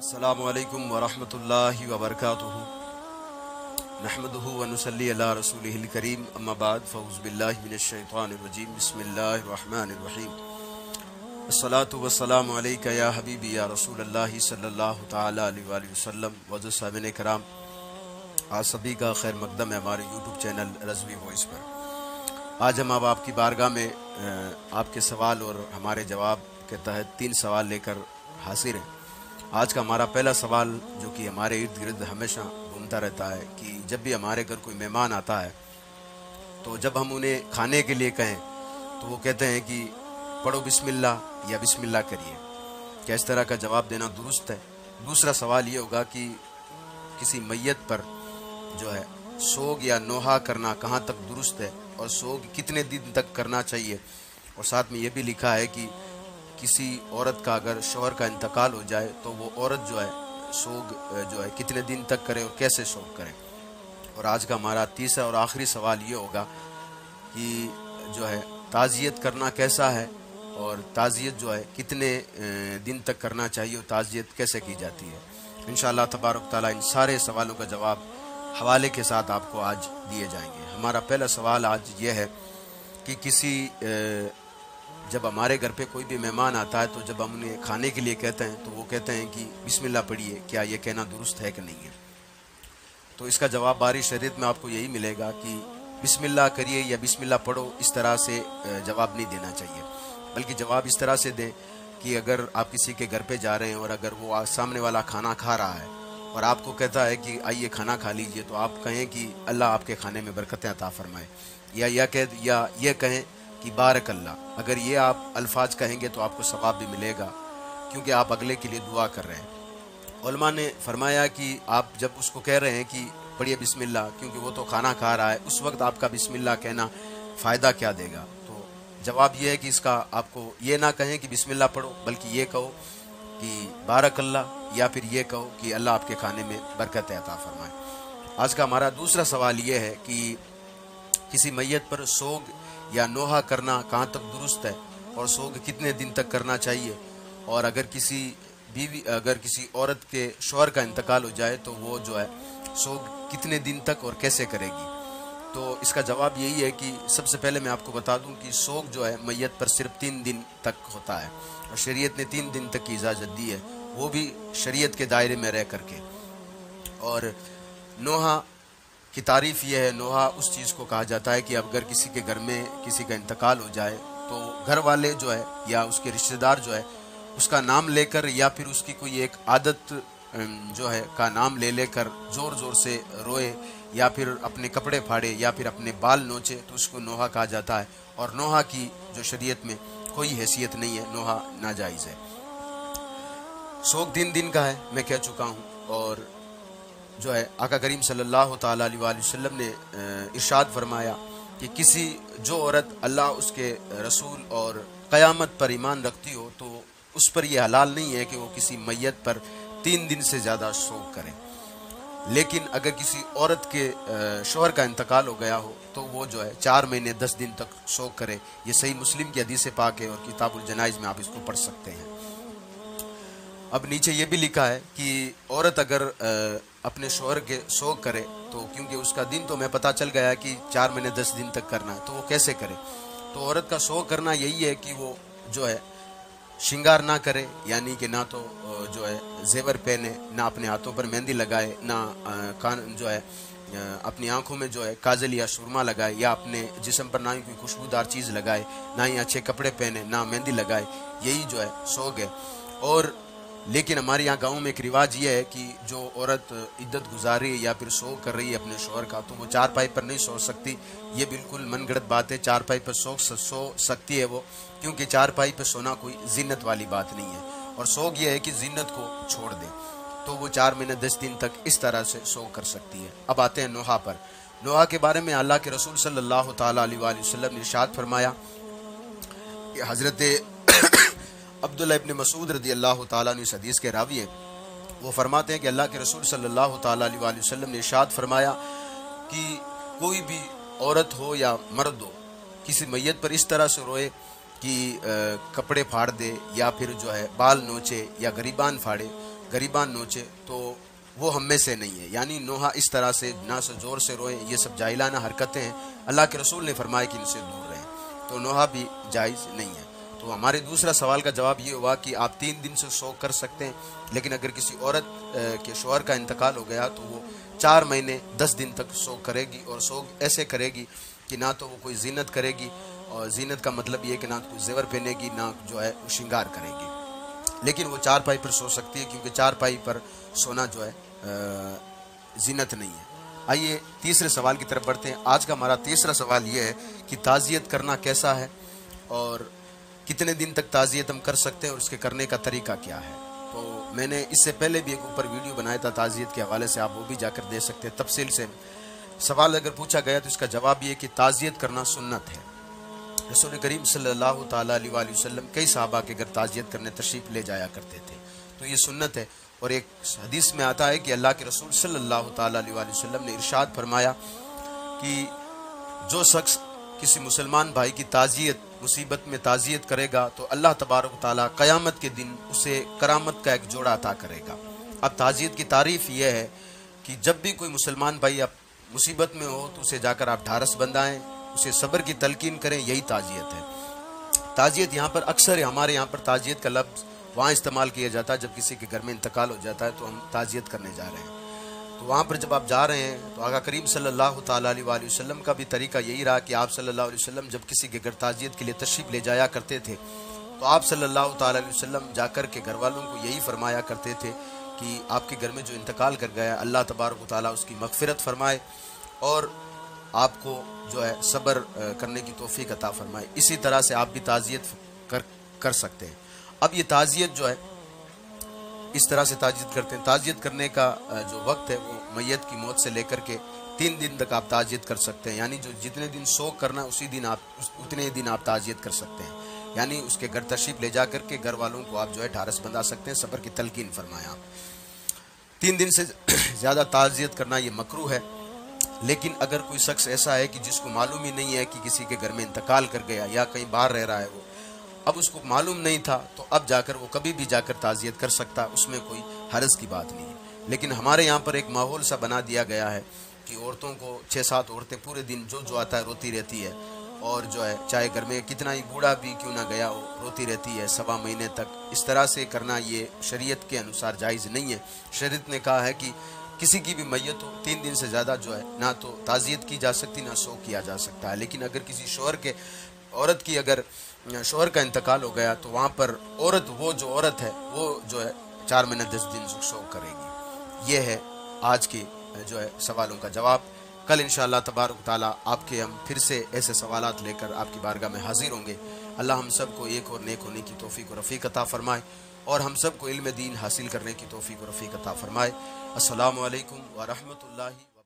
अस्सलामु अलैकुम वरहमतुल्लाहि वबरकातुहू नहमदुहु व नुसल्ली अला रसूलिहिल करीम अम्मा बाद फ़ऊज़ु बिल्लाहि मिनश शैतानिर रजीम बिस्मिल्लाहिर रहमानिर रहीम अस्सलातु वस्सलामु अलैका या हबीबी या रसूलल्लाहि सल्लल्लाहु तआला अलैहि वसल्लम व साहिबीन किराम। आज सभी का खैर मकदम है हमारे यूट्यूब चैनल रज़वी वॉइस पर। आज हम अब आपकी बारगाह में आपके सवाल और हमारे जवाब के तहत 3 सवाल लेकर हाजिर हैं। आज का हमारा पहला सवाल, जो कि हमारे इर्द गिर्द हमेशा घूमता रहता है, कि जब भी हमारे घर कोई मेहमान आता है तो जब हम उन्हें खाने के लिए कहें तो वो कहते हैं कि पढ़ो बिस्मिल्लाह या बिस्मिल्लाह करिए। क्या इस तरह का जवाब देना दुरुस्त है? दूसरा सवाल ये होगा कि किसी मैयत पर जो है सोग या नोहा करना कहाँ तक दुरुस्त है और सोग कितने दिन तक करना चाहिए। और साथ में ये भी लिखा है कि किसी औरत का अगर शौहर का इंतकाल हो जाए तो वो औरत जो है सोग जो है कितने दिन तक करे और कैसे सोग करे। और आज का हमारा तीसरा और आखिरी सवाल ये होगा कि जो है ताज़ियत करना कैसा है और ताज़ियत जो है कितने दिन तक करना चाहिए और ताज़ियत कैसे की जाती है। इंशाअल्लाह तबारक तआला इन सारे सवालों का जवाब हवाले के साथ आपको आज दिए जाएंगे। हमारा पहला सवाल आज ये है कि जब हमारे घर पे कोई भी मेहमान आता है तो जब हम उन्हें खाने के लिए कहते हैं तो वो कहते हैं कि बिस्मिल्लाह पढ़िए, क्या ये कहना दुरुस्त है कि नहीं है? तो इसका जवाब बारी शरीयत में आपको यही मिलेगा कि बिस्मिल्लाह करिए या बिस्मिल्लाह पढ़ो, इस तरह से जवाब नहीं देना चाहिए। बल्कि जवाब इस तरह से दें कि अगर आप किसी के घर पे जा रहे हैं और अगर वो सामने वाला खाना खा रहा है और आपको कहता है कि आइए खाना खा लीजिए, तो आप कहें कि अल्लाह आपके खाने में बरकतें अता फरमाए, या ये कहें कि बारक अल्लाह। अगर ये आप अल्फाज कहेंगे तो आपको सवाब भी मिलेगा, क्योंकि आप अगले के लिए दुआ कर रहे हैं। उलमा ने फरमाया कि आप जब उसको कह रहे हैं कि पढ़िए बिस्मिल्लाह, क्योंकि वो तो खाना खा रहा है, उस वक्त आपका बिस्मिल्लाह कहना फ़ायदा क्या देगा? तो जवाब ये है कि इसका आपको ये ना कहें कि बिस्मिल्लाह पढ़ो, बल्कि ये कहो कि बारक अल्लाह, या फिर ये कहो कि अल्लाह आपके खाने में बरकत अता फरमाए। आज का हमारा दूसरा सवाल ये है कि किसी मैयत पर सोग या नोहा करना कहाँ तक दुरुस्त है और सोग कितने दिन तक करना चाहिए। और अगर किसी औरत के शौहर का इंतकाल हो जाए तो वो जो है सोग कितने दिन तक और कैसे करेगी। तो इसका जवाब यही है कि सबसे पहले मैं आपको बता दूं कि सोग जो है मैयत पर सिर्फ 3 दिन तक होता है और शरीयत ने 3 दिन तक की इजाज़त दी है, वो भी शरीयत के दायरे में रह करके। और नोहा की तारीफ़ यह है, नोहा उस चीज़ को कहा जाता है कि अगर किसी के घर में किसी का इंतकाल हो जाए तो घर वाले जो है या उसके रिश्तेदार जो है उसका नाम लेकर या फिर उसकी कोई एक आदत जो है का नाम ले लेकर ज़ोर ज़ोर से रोए या फिर अपने कपड़े फाड़े या फिर अपने बाल नोचे, तो उसको नोहा कहा जाता है। और नोहा की जो शरीयत में कोई हैसियत नहीं है, नोहा नाजायज़ है। सोग 3 दिन का है, मैं कह चुका हूँ। और जो है आका करीम सल्लल्लाहु ताला अलैहि वसल्लम ने इरशाद फरमाया कि जो औरत अल्लाह उसके रसूल और क़यामत पर ईमान रखती हो तो उस पर यह हलाल नहीं है कि वो किसी मैयत पर 3 दिन से ज़्यादा सोग करे। लेकिन अगर किसी औरत के शौहर का इंतकाल हो गया हो तो वो जो है 4 महीने 10 दिन तक सोग करे। ये सही मुस्लिम की हदीस पाक है और किताबुल जनाइज़ में आप इसको पढ़ सकते हैं। अब नीचे ये भी लिखा है कि औरत अगर अपने शौहर के सोग करे तो क्योंकि उसका दिन तो मैं पता चल गया कि 4 महीने 10 दिन तक करना है, तो वो कैसे करे? तो औरत का सोग करना यही है कि वो जो है श्रृंगार ना करे, यानी कि ना तो जो है जेवर पहने, ना अपने हाथों पर मेहंदी लगाए, ना कान जो है अपनी आंखों में जो है काजल या सुरमा लगाए, या अपने जिस्म पर ना ही कोई खुशबूदार चीज़ लगाए, ना ही अच्छे कपड़े पहने, ना मेहंदी लगाए। यही जो है सोग है। और लेकिन हमारे यहाँ गाँव में एक रिवाज ये है कि जो औरत इद्दत गुजारी या फिर सोग कर रही है अपने शौहर का, तो वो चारपाई पर नहीं सो सकती। ये बिल्कुल मनगढ़ंत बात है। चारपाई पर सो सकती है वो, क्योंकि चारपाई पर सोना कोई जिन्नत वाली बात नहीं है। और सोग ये है कि जिन्नत को छोड़ दे, तो वो 4 महीने 10 दिन तक इस तरह से सोग कर सकती है। अब आते हैं नोहा पर। नोहा के बारे में अल्लाह के रसूल सल्लल्लाहु ताला अलैहि वसल्लम ने इरशाद फरमाया कि हज़रत अब्दुल्लाह इब्न मसूद रज़ी अल्लाह ताला अन्हु इस हदीस के रावी हैं। वो फरमाते हैं कि अल्लाह के रसूल सल्लल्लाहु ताला अलैहि वसल्लम ने इरशाद फरमाया कि कोई भी औरत हो या मर्द हो किसी मैयत पर इस तरह से रोए कि कपड़े फाड़ दे या फिर जो है बाल नोचे या गरीबान फाड़े, गरीबान नोचे तो वो हम में से नहीं है। यानी नोहा इस तरह से ना से जोर से रोए, ये सब जाहिलाना हरकतें हैं, अल्लाह के रसूल ने फरमाया कि इनसे दूर रहें, तो नोहा भी जायज़ नहीं है। तो हमारे दूसरा सवाल का जवाब ये हुआ कि आप 3 दिन से शोक कर सकते हैं, लेकिन अगर किसी औरत के शौहर का इंतकाल हो गया तो वो 4 महीने 10 दिन तक शोक करेगी, और शोक ऐसे करेगी कि ना तो वो कोई जीनत करेगी, और जीनत का मतलब ये कि ना कोई जेवर पहनेगी, ना जो है वो श्रृंगार करेगी, लेकिन वो चारपाई पर सो सकती है, क्योंकि चारपाई पर सोना जो है जीनत नहीं है। आइए तीसरे सवाल की तरफ बढ़ते हैं। आज का हमारा तीसरा सवाल ये है कि ताज़ियत करना कैसा है और कितने दिन तक ताज़ियत हम कर सकते हैं और उसके करने का तरीका क्या है। तो मैंने इससे पहले भी एक ऊपर वीडियो बनाया था ताज़ियत के हवाले से, आप वो भी जाकर दे सकते हैं। तफसील से सवाल अगर पूछा गया तो इसका जवाब ये कि ताज़ियत करना सुन्नत है। रसूल करीम सल्लल्लाहु ताला अलैहि वसल्लम कई सहाबा के घर ताज़ियत करने तशरीफ़ ले जाया करते थे, तो ये सुन्नत है। और एक हदीस में आता है कि अल्लाह के रसूल सल्लल्लाहु ताला अलैहि वसल्लम ने इरशाद फरमाया कि जो शख्स किसी मुसलमान भाई की ताज़ियत, मुसीबत में ताज़ियत करेगा तो अल्लाह तबारक ताला क़यामत के दिन उसे करामत का एक जोड़ा अता करेगा। अब ताज़ियत की तारीफ़ यह है कि जब भी कोई मुसलमान भाई आप मुसीबत में हो तो उसे जाकर आप ढारस बंधाएं, उसे सब्र की तलकीन करें, यही ताज़ियत है। ताज़ियत यहाँ पर अक्सर हमारे यहाँ पर ताज़ियत का लफ्ज़ वहाँ इस्तेमाल किया जाता है जब किसी के घर में इंतकाल हो जाता है तो हम ताज़ियत करने जा रहे हैं। तो वहाँ पर जब आप जा रहे हैं तो आका करीम सल्लल्लाहु ताला अलैहि वसल्लम का भी तरीका यही रहा कि आप सल्लल्लाहु अलैहि वसल्लम जब किसी के घर ताज़ियत के लिए तशरीफ़ ले जाया करते थे तो आप सल्लल्लाहु ताला अलैहि वसल्लम जाकर के घर वालों को यही फरमाया करते थे कि आपके घर में जो इंतकाल कर गया अल्लाह तबारक ताला उसकी मग़फ़िरत फरमाए और आपको जो है सब्र करने की तौफ़ीक़ अता फरमाए। इसी तरह से आप भी ताज़ियत कर सकते हैं। अब ये ताज़ियत जो है इस तरह से ताज़ियत करते हैं। ताज़ियत करने का जो वक्त है वो मैयत की मौत से लेकर के 3 दिन तक आप ताज़ियत कर सकते हैं। यानी जो जितने दिन शोक करना उतने दिन आप ताज़ियत कर सकते हैं। यानी उसके घर तशरीफ़ ले जा करके घर वालों को आप जो है ढारस बंधा सकते हैं, सब्र की तलकीन फरमाएं आप। 3 दिन से ज़्यादा ताज़ियत करना ये मकरूह है। लेकिन अगर कोई शख्स ऐसा है कि जिसको मालूम ही नहीं है कि किसी के घर में इंतकाल कर गया या कहीं बाहर रह रहा है, वो अब उसको मालूम नहीं था, तो अब जाकर वो कभी भी जाकर ताज़ियत कर सकता, उसमें कोई हरज की बात नहीं है। लेकिन हमारे यहाँ पर एक माहौल सा बना दिया गया है कि औरतों को 6-7 औरतें पूरे दिन जो आता है रोती रहती है, और जो है चाहे घर में कितना ही बूढ़ा भी क्यों ना गया हो रोती रहती है 1.25 महीने तक। इस तरह से करना ये शरीयत के अनुसार जायज़ नहीं है। शरीयत ने कहा है कि किसी की भी मैयत हो 3 दिन से ज़्यादा जो है ना तो ताज़ियत की जा सकती ना शोक किया जा सकता है। लेकिन अगर किसी शौहर के औरत की अगर शौहर का इंतकाल हो गया तो वहाँ पर वो जो औरत है वो जो है 4 महीने 10 दिन शोक करेगी। ये है आज के जो है सवालों का जवाब। कल इंशाअल्लाह तबारक ताला आपके हम फिर से ऐसे सवालात लेकर आपकी बारगाह में हाजिर होंगे। अल्लाह हम सब को एक और नेक होने की तौफीक और रफ़ीक अता फरमाए और हम सब को इल्म दीन हासिल करने की तौफीक और रफ़ीक अता फरमाए। अस्सलामु अलैकुम व रहमतुल्लाहि।